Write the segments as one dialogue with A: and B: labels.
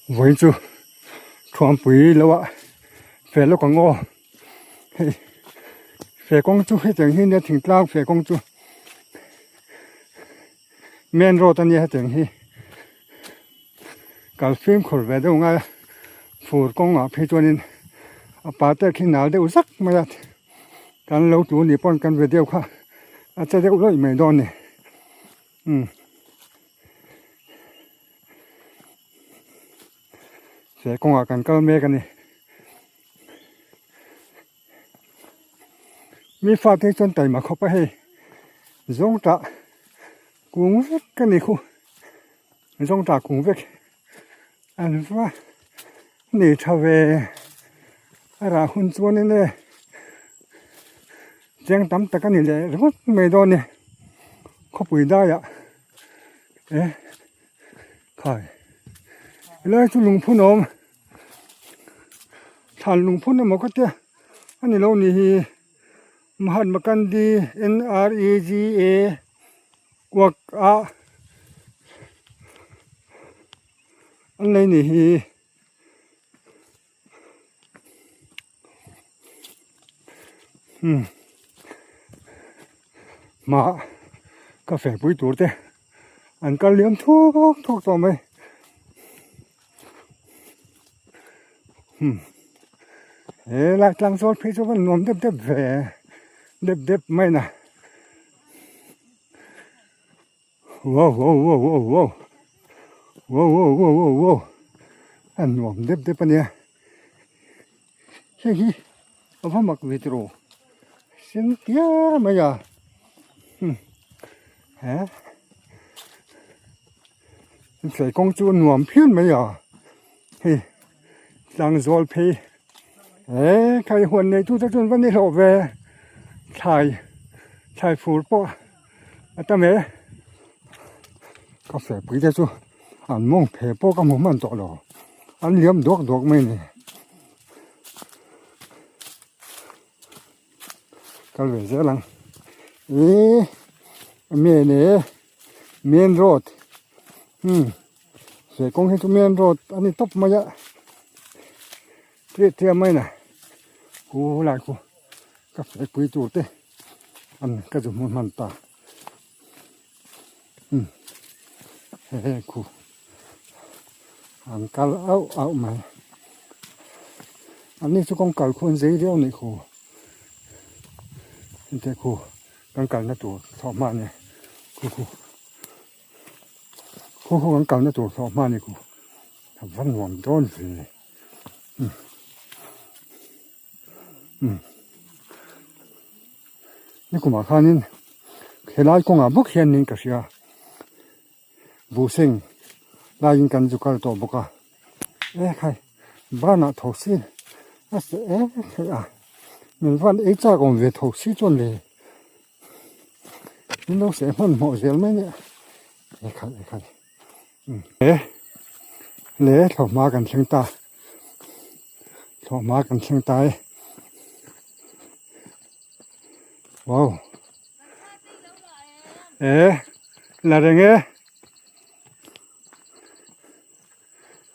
A: với chú thua bụi lâu ạ phải lúc còn ngô phải công chú hết tiếng hi nè thỉnh lao phải công chú men rồi tao nhớ tiếng hi cả phim khổ về đâu ngay phù công ở phía trên bà ta khi nào đều sắc mà raกันเราตัวนี้ป้อนกันไปเดียวค่ะอาจจะเรียกว่าไม่โดนเนี่ยเสียกงกันก็เมกันนี่มีฟ้าที่จนไต่มาเข้าไปให้จงตะกุ้งเวกกันนี่คู่จงตะกุ้งเวกอันว่านี่ทวีอะไรหุ่นส่วนนี้เลยเจียงตั้มตะกันนี่เลยหรือว่าไม่โดนเนี่ยเขาปุ๋ยได้อะใครแล้วจุลุงพุ่นอมท่านลุงพุ่นมันก็เจ้าอันนี้เรานี่มหันมากันดี NREGA กว่าอันนี้นี่มากาแฟปุ๋ยตัวเต้อันก็เลี้ยงทุกต่อไปหลักลังโซลพิจารณานวมเด็บแฝเด็บไม่นะว้าวอันนวมเด็บปะเนี่ยเฮ้ยเอาพ่อมักวิตรูสินเตียไม่ยาใส่กงจูนวมเพี้ยนไม่ยาเฮ้ยลังโซลพีใครหัวในทุกท่านวันนี้เราไปถ่ายฟูดป่ะแต่เมื่อกาแฟปุ๋ยได้จู่อันมองเพลป่ะก็มันต่อหรออันเลี้ยมดอกไม่เนี่ยก็เลยเสียหลังเมนโรดเสียกงให้ทุเมนโรดอันนี้ตบมาเยอะเทียมไหมนะกูหลายกูกาแฟปุ๋ยจูดเต้อันก็จะมันตากูอันกัลเอาไหมอันนี้จะกงกัลคนเสียเดียวนี่กูเด็กกูกัลนั่นตัวสอบมาเนี่ยกูกัลนั่นตัวสอบมาเนี่ยกูทำวันวันโดนสินี่กูมาข้านี่เฮลายกงอ่ะบุกเฮียนนี่ก็เสียบูซิงลายิงกันจุกันตัวบุกอ่ะใครบ้านอ่ะทอกซี่ใครอ่ะมันวันจากองเวทอกซี่จนเลยนี่เราเสียมันหมดเสียไหมเนี่ยใครเลยถอดมากันเชียงตาถอดมากันเชียงตายว้าวอะไรเงี้ย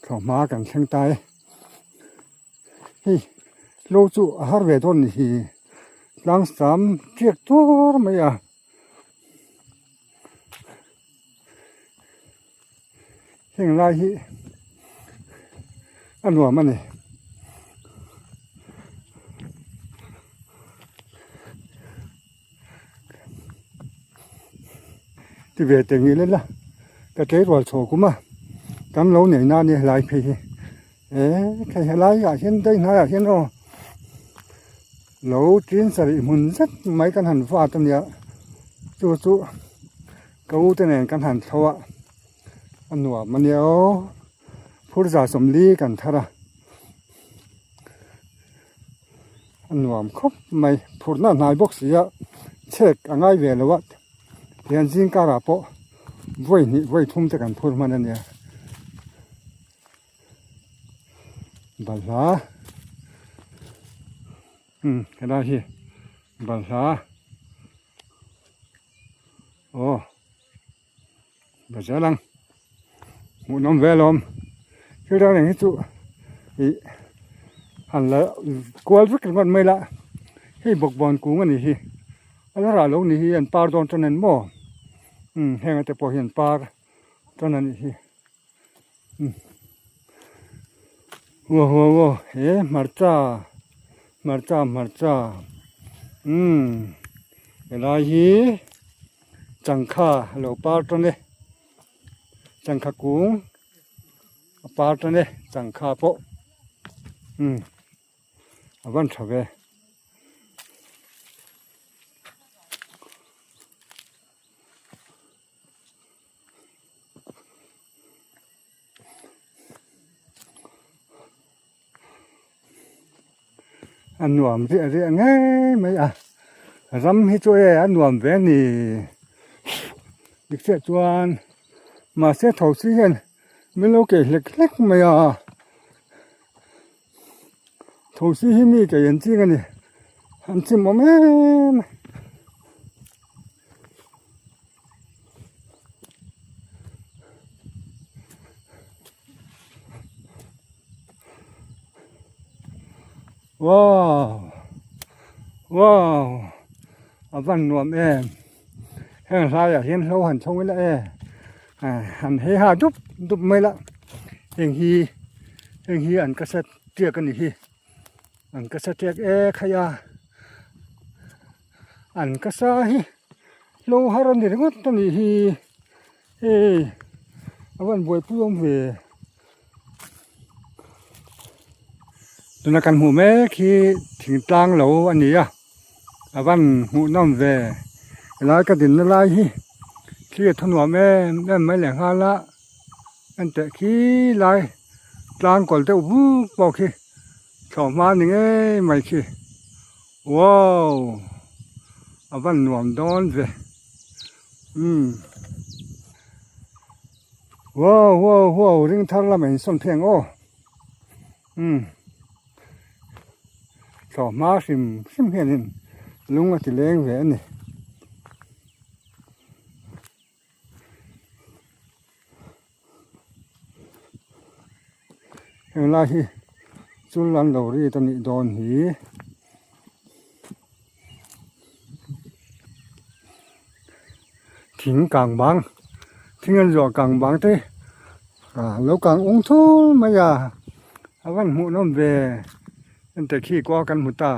A: ถอดมากันเชียงตายเฮ้ยโลจูอาหารเวทนี่หลังสามเกียรตัวไม่อะเฮงไรฮิอันหัวมันนี่ที่เวทอย่างนี้เลยล่ะก็เจ๊ว่าโฉกุมากันเราเนี่ยนานี่หลายปีใครหลายอย่างเช่นได้หลายอย่างเช่นเราจีนสริมุนสักไม่กันหันฟ้าตัวเนี้ยจู่ก็อู้ตัวเนี่ยกันหันเขาอะอันหัวมันเดียวผู้จ่าสมลีกันท่าระอันหัวครบไม่ผู้น่านายบกเสียเช็คง่ายเวลวัดเรียนจริงการะปะไว้ทุ่มจะกันพูดมันนั่นเนี่ยบัลลาก็ได้ที่บัลลาโอ้บัลลาลังหูน้ำเวลม คือเราอย่างนี้จุอีหันแล้วกลัวสักกันไม่ละให้บกบอลกูงันนี่ฮีแล้วเราลงนี่ฮีอันปาร์ตอนตอนนั้นบ่แห้งแต่พอเห็นปาร์ตอนนั้นนี่ฮีว้าวเฮ้มาจ้าเวลาฮีจังค่าเราปาร์ตอนนี้จังค่ากุ้งปาร์ตอนนี้จังค่าโปวันชาเวอันหนวมที่อะไรไงไม่รำให้ช่วยอันหนวมเวนี่ดิเสียจวนมาเสียทอสิเห็นไม่รู้เกี่ยเล็กๆไหมทอสิที่มีเกี่ยนจริงกันนี่อันจริงมั้ยว้าววันนวมแห้งสายเห็นเราหันชงไว้แล้วหันให้หาดุบไม่ละเฮงฮีอันก็จะเจียกันนี่อันก็จะเจียกขยะอันก็จะโลหะรันเดี๋ยวก็ตอนนี้วันบวยพุ่งเวตอนกันหูแม่ขี้ถึงตางเหลาอันนี้วันหูน้ำเวแล้วก็ดินอะไรขี้ถนนแม่ไม่แหลงหาละอันแต่ขี้ลายกลางก่อนเต้าหูบอกขี้ชอบมาหนึ่งไม่ขี้ว้าววันหนวมดอนเวว้าวเรื่องทางละเหม็นส้นเพียงโอ้ชอบมาสิมเพียงนี่ลุงก็ติเลี้ยงเวนี่เวลาที่จุลันเราดีตอนนี้โดนหีทิ้งกลางบางทิ้งกันจ่อกลางบางที่แล้วกลางองค์ทุ่งไม่ยาวันหูน้ำเวนั่นแต่ขี้กว่ากันหมดตา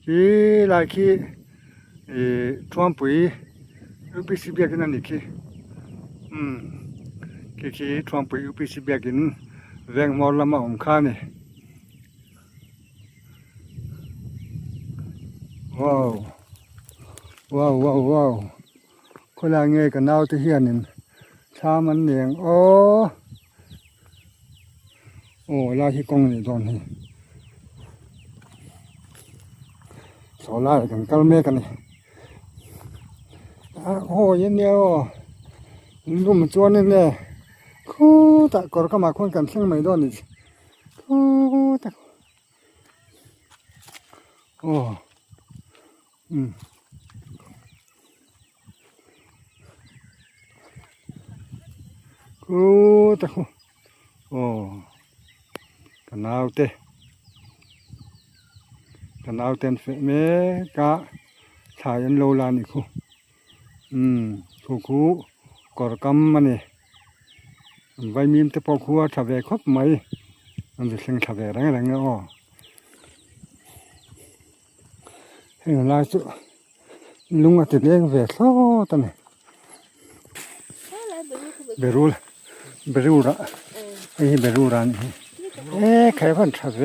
A: ขี้ลายขี้ท่วมปุ๋ยอุปสิเบียกินนั่นนี่ขี้ท่วมปุ๋ยอุปสิเบียกินแรงมอลมาอมข้านี่ว้าวคนละเงยกันเอาที่เฮียนนี่ชามันเหนียงโอ้ลาที่กงนี่ตอนนี้สอลากันกัลเมกันนี่โอ้ยเนี่ยลุมจวนนี่เนี่ยคู่ตะกอดก็มาคนกันเส้นไม่โดนนี่คู่ตะโอ้คู่ตะโอ้กันเอาเต็มเฟเมกะชายันโลลานี่คู่กอดกำมันนี่ใบมีมแต่พอครัวทำเวครบไหมมันจะเสียงทำเวอะไรเงี้ยให้ลายสุลุงอาทิตย์เลี้ยงเวทโซ่ตอนนี้เบรูละเบรูรันใครพันทำเว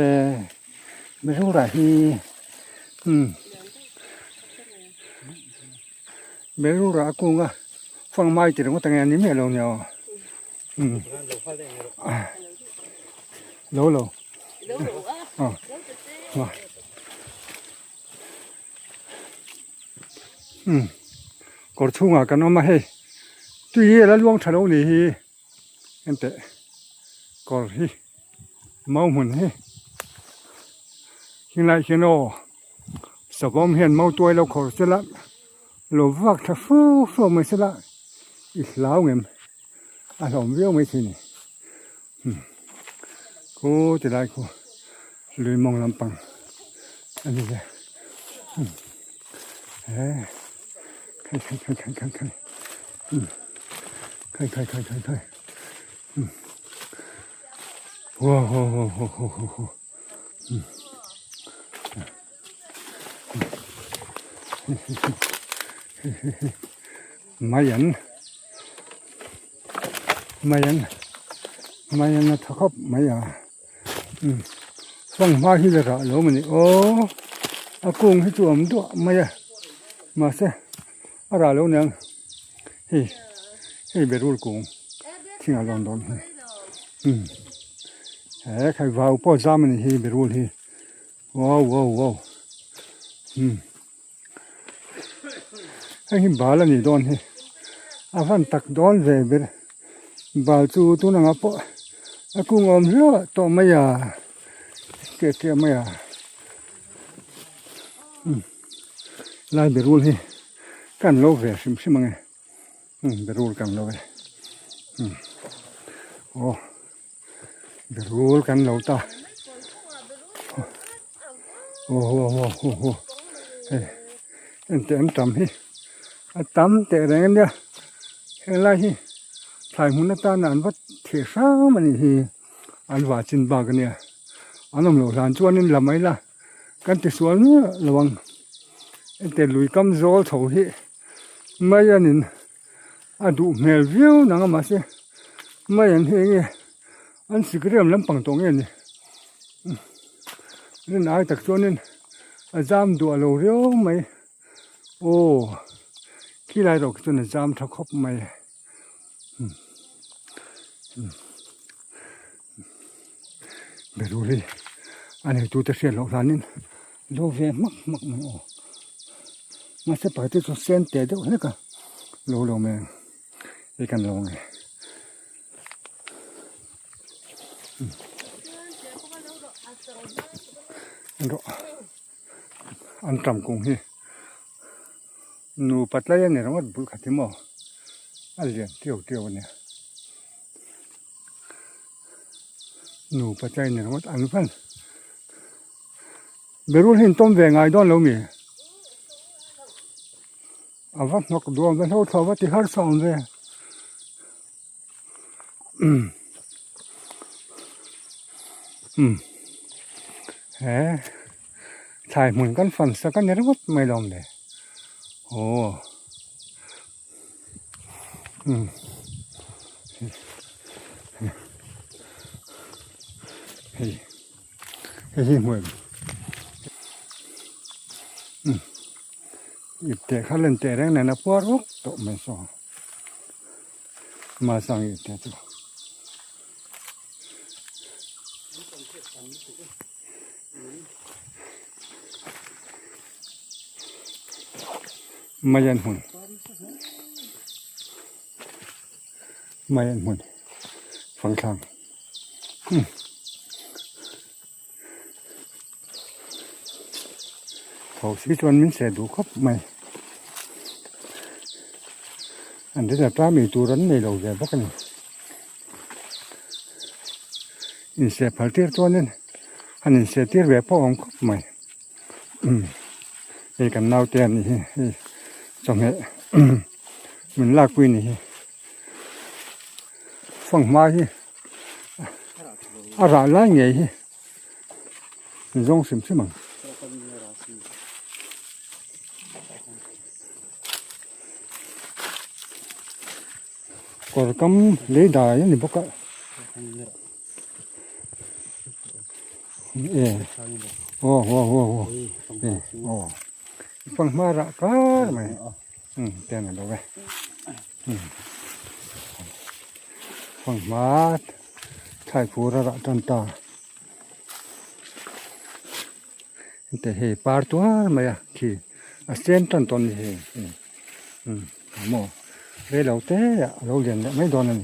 A: เบรูระฮีเบรูระกุ้งฟังไม้ติดมันตั้งงานนี้ไม่ลงเนาะโลกดชุ่งกันเอามาให้ตู้เย็นแล้วล่วงทะลุนี่เห็นแต่กดที่เมาหุ่นให้ยังไงเชียโนสบอมเห็นเมาตัวเราขอเสละหลบวักถ้าฟูไม่เสละอีกแล้วเงี้ยอารมณ์เบี้ยวไม่ทีนี่ cô thì lại cô lười mong làm bằng anh đi ra khai wow mayan nó thắc khóc mày à phong hoa hi ra lỗ mình ô à cùng hi chuồng đó mày à mà sẽ à ra lỗ nè hi bị rùi cùng khi nào London khai vào bao giờ mình hi bị rùi hi wow hi bà là gì đòn hi à văn tắc đòn về bên bà chú tu năng apa aku ngom lo to maya ke maya lai berul hi kan lo ve sim mangai berul kan lo ve berul kan lo ta em tam hi tam te reng dia lai hi thai muốn ta nản vắt thiệt sao mà thì ăn vạ chín bạc cái này anh làm lẩu rán chuan nên làm mấy là cái tiền xuống là bằng tiền lùi cam gió thầu hi mấy anh nên đủ mèo view nắng mà sẽ mấy anh thì anh chỉ cái làm bằng tông này nên ai tập chuan nên giam đùa lẩu riêu mấy khi lại rồi chuan giam thắc khóc mấy beruri anh tu ta xem lộc ranin lo ve mak mà sẽ phải tới sen té đâu hết cả lo mẹ cái căn lo này anh trầm cùng hi nu bắt lại này nó mất bự khát thế mà anh liền tiêu này nu bắt lại này nó mất ăn phân berul hin tom về ngày đó lâu mi à vắt nó cũng đuông cái thâu thâu vắt thì hết xong rồi thải muốn căn phần sao căn này nó mất mày lòng đấy hey mày ít tệ khá lên tệ đấy này nó quá rút tụi mình sao mà sang ít tệ thôi mayan hun phẳng thẳng thầu sĩ cho mình sẽ đủ khắp mày anh thấy là ta bị tu rắn này đầu về bắc này mình sẽ phải tiết cho nên anh sẽ tiết về bao ông khắp mày cái cần nào tiền thì trong hệ mình lạc quy này phong mai à ra lá nghề mình giống xìm xìm bằng còn cắm lấy đài này bốc ạ phong mai ra cá mày tiền này đâu vậy phong mai thay phù ra trần ta để hệ par tua mày thì sen trần ton thì mò đây lâu thế lâu liền mấy đòn này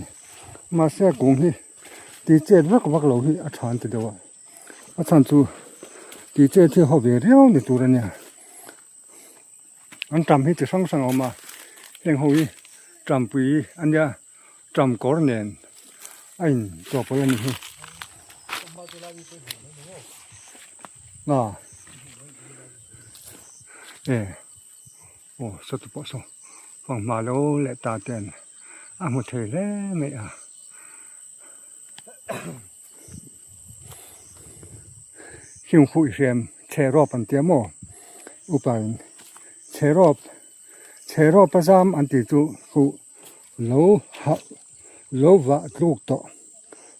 A: mà xe cũng thì chết vác lâu thì chọn từ đâu chọn chú thì chết thì họ về réo để tu ra nha anh trầm thì sang mà hiện hồi trầm quý anh ya trầm có nền anh cho bao nhiêu à ồ sao tụi bỏ xong phòng mà lâu lại tà tiền một thời đấy mẹ à khiêm phụ xem xe rộp ăn tiêm mồ upan xe rộp bây giờ ăn thì tụ phụ lâu vạ lúc đó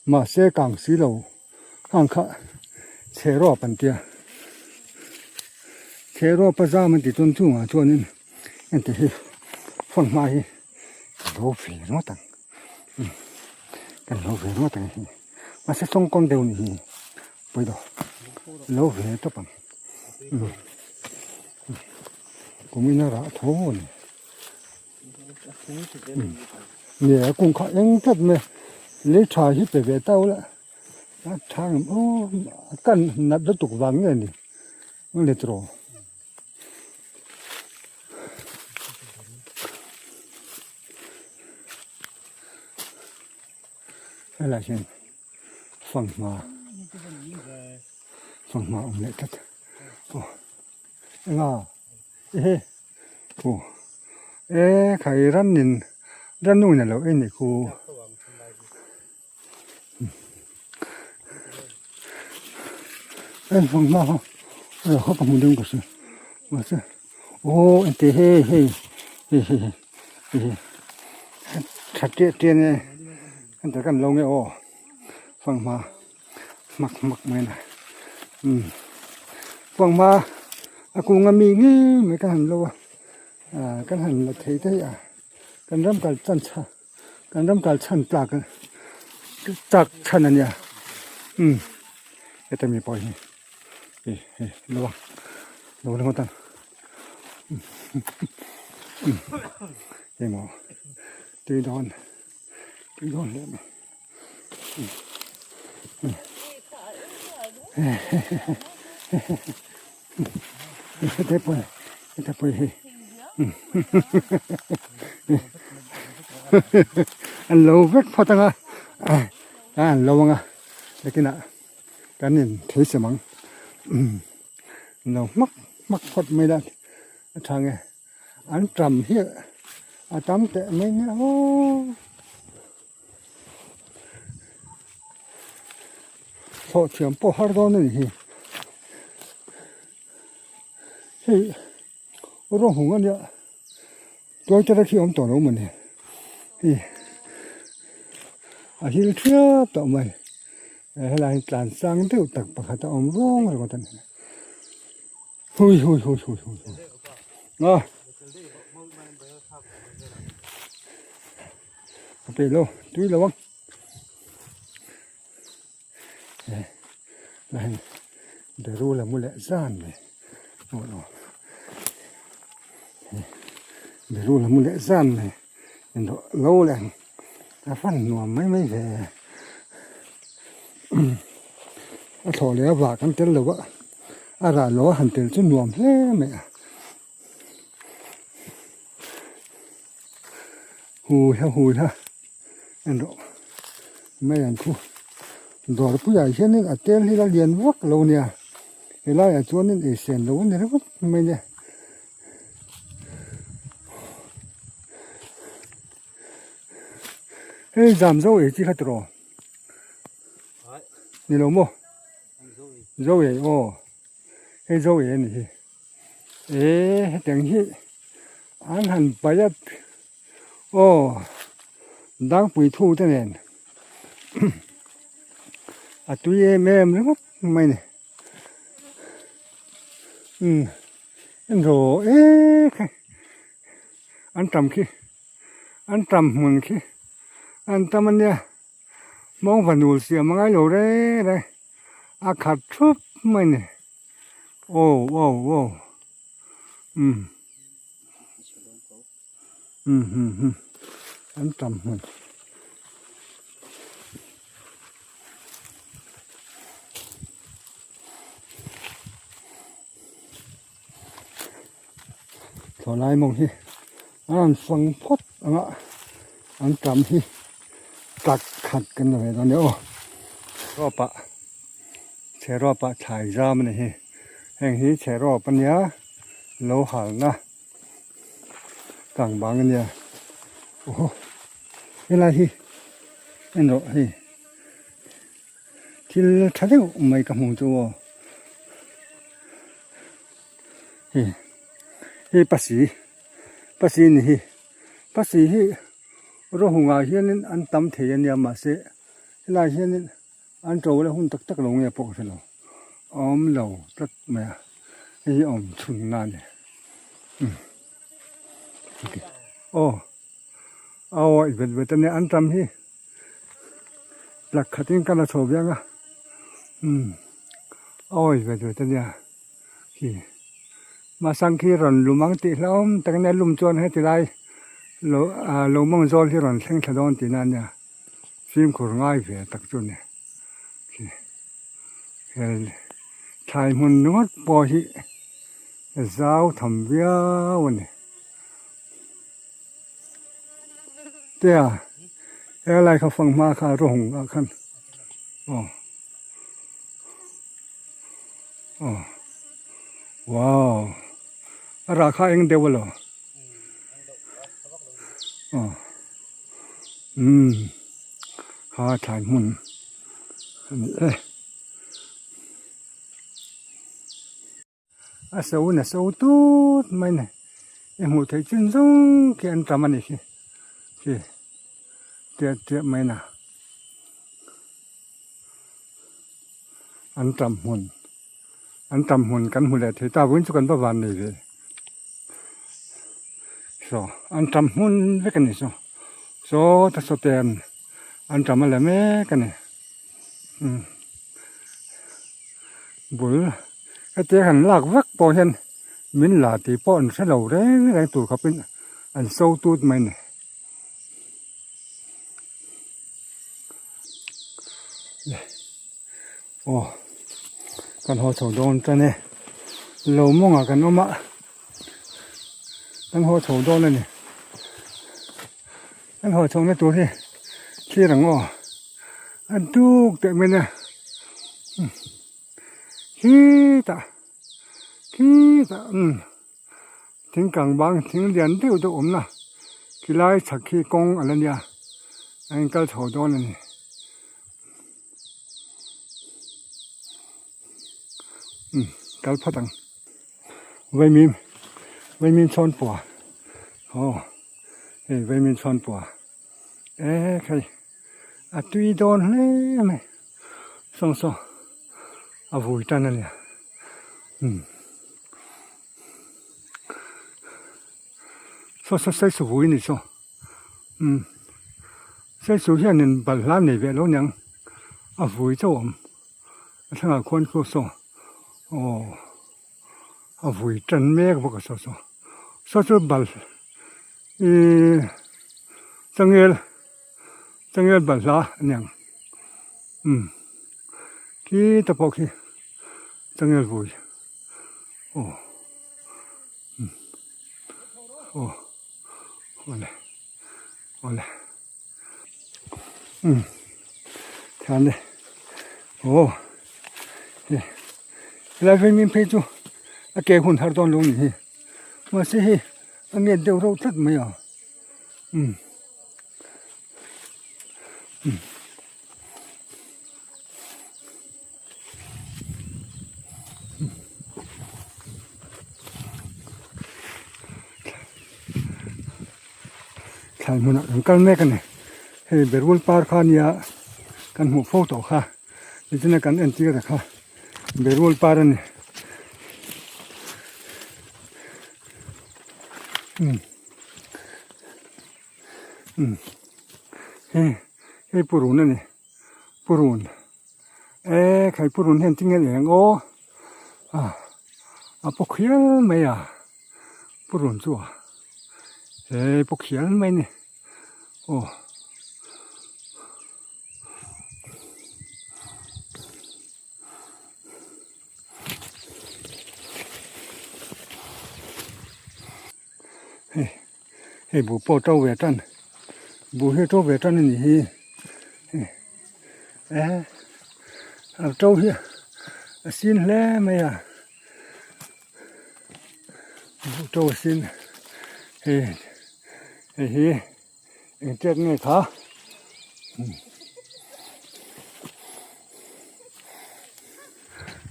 A: mà xe càng xí lâu hàng khá xe rộp ăn tiêm xe rộp bây giờ mình thì tuân thủ mà cho nên anh thì phần mai lâu về nó tăng cái lâu về nó tăng mà sẽ xong con đều này bây giờ lâu về tất bằng cũng mình nó đã thấu này nè cũng khó anh thật mà lấy trà hít về tao là thằng cần nạp đất tục vắng này nè nó lấy trò hay là chuyện phần mà ông lại thật là cái rắn nuôi này là cái này cô em phần mà không họ còn muốn đừng có sự mà sao anh thì thật tiền này anh ta cần lâu nghe phần mà mặc mày này phần mà aku ngami nghe mấy cái hành lâu cái hành là thấy thế cái rắm cào chân plak chặt chân này nha cái tay mình bôi lâu nó tan cái mỏ tùy đòn đấy mày thế bôi anh lâu vết phật tăng anh lâu cái nè cái này thấy sẽ mắng lâu mắc phật mớiได้thằng này anh trầm hiệt tắm tệ mấy nhá phật chuyện bỏ hết đó nữa thì rồi hùng anh ạ tôi cho khi ông tổ nó mình thì hiện chưa tao mày hay là làm sang tiêu tật bạc tao ông rong rồi còn thế hui bị lâu túi lâu này để rồi là mua lẹ gian này để rồi là mua lẹ gian này lâu là ta phát nùa mấy về thổi lẽ và căn tên là vợ ra lúa hành tiền chứ nùa thế mẹ hùi ha anh độ mấy anh thu rồi bây giờ hiện nay tên thì là liền vắt lâu nè cái lại ở chỗ nên để xén lâu này nó vắt mấy nè cái giảm dâu ấy chỉ là rồi nhìn đâu mua dâu ấy cái dâu ấy này tiếng hi anh hẳn bây giờ đang bùi thu thế này tụi em nó mất mày này rồi anh trầm mừng khi anh tâm anh nha mong phần đủ xìa mà ngay lỗ đây khát chớp mày này anh trầm mừng thọ lại mong hi anh phăng phốt anh trầm hiตักขัดกันหน่อยตอนนี้ก็ปะ เชรอปะถ่ายจามนี่แห่งนี้เชรอปัญญาโลหะนะต่างบางเนี่ยโอ้เวลาที่อันโน้ที่ท่าเดียวไม่กำมือตัวปัสสีนี่ปัสสีรู้หัวเฮียนี่อันตั้มเทียนเนี่ยมาเสียเวลาเฮียนี่อันโจแล้วหุ่นตักลงเนี่ยปกติเราเราตักมาชุนนั่นเลยโอ้เอาอีกเป็นเนี่ยอันตั้มที่หลักขัดยังกันละโฉบยังอ่ะเอาอีกเป็นเนี่ยมาสังคีรอนลุมังติแล้วแต่เนี่ยลุมจวนให้ติไรลุมังจวนที่รอนเส้นขดอนตีนั่นเนี่ยฟิล์มขูดง่ายเสียตักจุนเนี่ยชายมันนวดปอหิเจ้าทำเบี้ยวันนี้เดี๋ยวอะไรเขาฟังมาคารุ่งกันว้าวราคาเองเดียวเหรอหาถ่ายมุนสู้นะสู้ตูดไม่เนี่ยหัวใจจริงจังแค่อันทำมันนี่เดี๋ยวไม่นะอันทำหุ่นกันหุ่นเลยที่ตาวิ่งสุกันประวันนี่เลยอันทำหุ่นเล็กนี่ถ้าสเตียนอันทำอะไรแม่กันนี่บุญไอ้เจ้าหันลากวักพอเห็นมินหลาตีป้อนเสลาแรงตัวเขาเป็นอันโซ่ตูดมันโอ้กันหัวโฉดนจะเนี่ยเรามองกันออกมากันหัวโฉดนเลยเนี่ยกันหัวโฉในตัวที่หลังอันทุกแต่ไม่เนี่ยขี้ตาถึงกลางบางถึงเรียนเดียวตัวนะกี่ไล่ชักขี้กงอะไรเนี่ยอันก็โฉดนเลยกัลพัดังไว้มีช้อนปัวไว้มีช้อนปัวใครตุยโดนเลยไหมส่งอาวุธนั่นเนี่ยใส่สูงนี่ใส่สูงแค่นั้นบาลานนี่เวลาเนี่ยอาวุธเจ้าทั้งคนก็อาวุธจันเมฆพวกก็บาลจังเกลบาลาเนี่ยที่ตะปกจังเกลบุยโอ้เลยทานเลยแล้วเป็นมีเพจจูเกี่ยวกับหาตอนลงนี่มาสิอันนี้เดี๋ยวเราทัดไม่เอาใช่มันกันไม่กันเนี่ยเบรุลปาร์คานี่กันหัวโฟโต้ค่ะดิฉันกันเอ็นทีร์ค่ะเบรุลปาร์นี่ปูรุนนี่ปูรุนใครปูรุนเห็นจริงๆอย่างพวกเขียนไหมปูรุนจั่วพวกเขียนไหมเนี่ยบุปผาเจ้าเวทันบุเฮเจ้าเวทันนี่เจ้าเฮีย xin lẽ mày à tôi xin thì chết người thả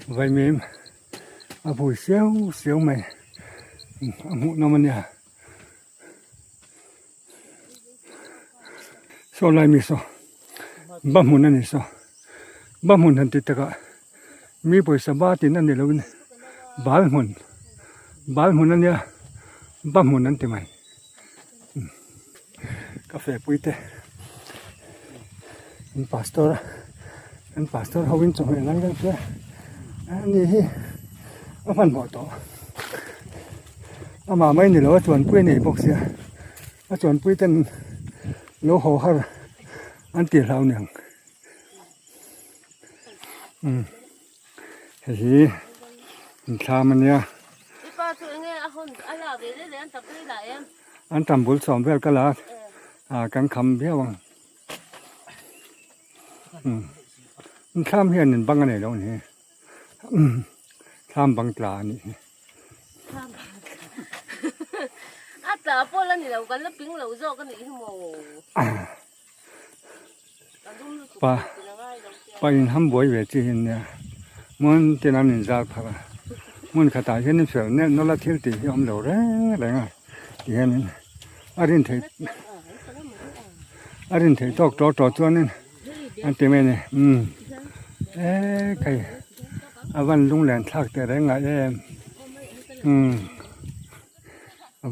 A: vậy mềm buổi xéo mày mụn nó mà nè so lại mi so băm mụn này so băm mụn thành tịt cả mi buổi sáng ba tiếng này luôn bál mụn này nha băm mụn này mày cà phê bụi tê anh pastor hawin trong này lăng lăng kia anh điมันบ่ต่อมาไม่นี่แล้วชวนปุ้ยนี่บอกเสียชวนปุ้ยเป็นโลโหฮะอันตีเราเนี่ยเฮ้ยชามันเนี่ยอันทำบุญสองเวลก็ละกังคำเบี้ยวังข้ามเฮียนบังอะไรแล้วนี่ข้ามบังตรานี่
B: ตาป้อนแล้วนี่เรากันแล้วปิ้งเราโจกันนี่ทั้งหมด
A: ไปทำบ่อยเวทีเนี่ยมันเต็นน้ำนินจาพะมันขตาเห็นนี่เสือเนี่ยนละเที่ยวตียอมเหลวแรงอะไรเงี้ยเห็นอารินเถยตอกต่อตัวนี่อันเต็มเลยใครวันลุงแหลนทักแต่แรงไง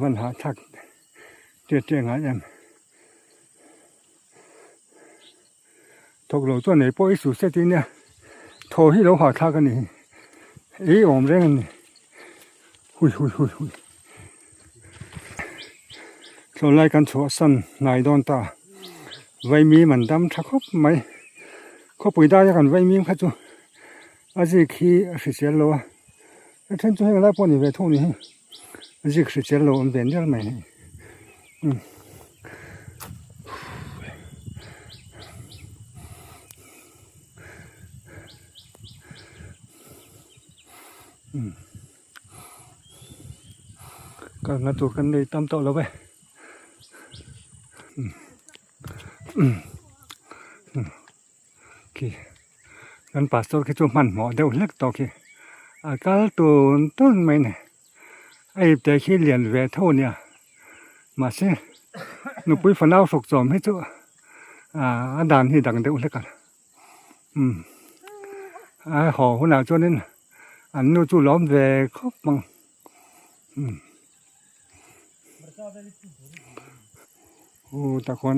A: วันหาทักเจ๊ไงทุกเราตัวไหนปอยสุดเสียทีเนี่ยโทรให้เราหาทักกันนี่อมแรงนี่หุยโซไล่กันชัวสันนายโดนตาไว้มีมันดำทักครบไหมเขาปุ๋ยได้กันไว้มีเขาจูอาจจะขี้สิเจโลท่านจะให้เราปนอยู่ในทุ่งนี้อาจจะสิเจโลมันเป็นยังไงก็งัดตัวกันเลยตามโต๊ะแล้วไปโอเคกันปัสสาวะที่จุมันหมอเดี๋ยวเล็กต่อคีก็ตัวต้นไม้เนี่ยไอ้แต่ขี้เลียนแหวะเท่าเนี่ยมาเสียหนูปุ้ยฝันเอาสุกจอมให้ตัวด่านที่ดังเดี๋ยวเล็กกันห่อหัวหน้าจนนี่อันนู้จู่ล้อมแหวะครบมั้งโอ้ตะคน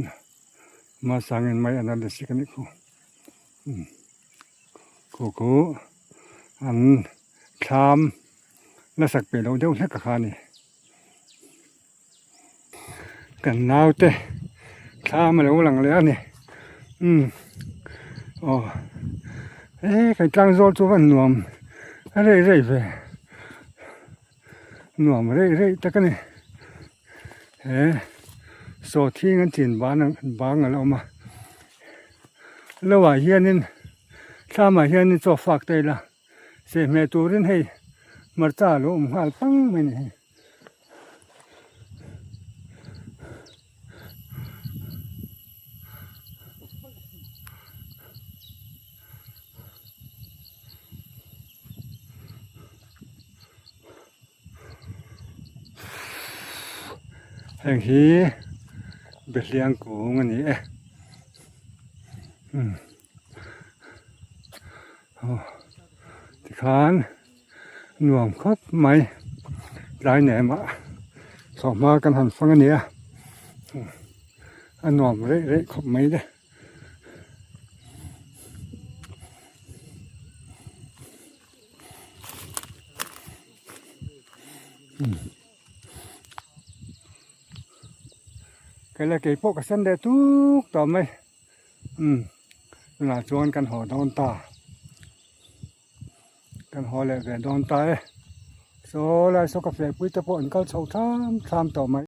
A: มาสั่งเงินไม่อันนั้นเด็กสิกันนี่กูอันชามน่าสักเปเราเดี๋ยวเล็กกับข้านี่กันหนาวเต้ชามมาแล้วหลังแล้วนี่ใครจ้างโซ่ตัวมันหน่วมอะไรไปหน่วมอะไรแต่กันนี่โซ่ที่งั้นจีนบ้านอะไรออกมาแล้วว่าเฮียนี่ถ้ามาเฮียนี่จะฝากได้ละเสียแม่ตัวนั้นให้มาจ้าลูกหัวปังไม่เนี่ยแห่งที่เบ็ดเลี้ยงกูงันนี้ที่ขานหน่วมครบไหมหลายแหนมสอบมากันหันฟังอันนี้หน่วมเละครบไหมเด้cái là cái bộ cái sân để túc tỏ mày là cho ăn hồ đòn ta căn hồ lại về đòn ta đấy số lại số cà phê quý tập bộ ăn cao sâu tham tỏ mày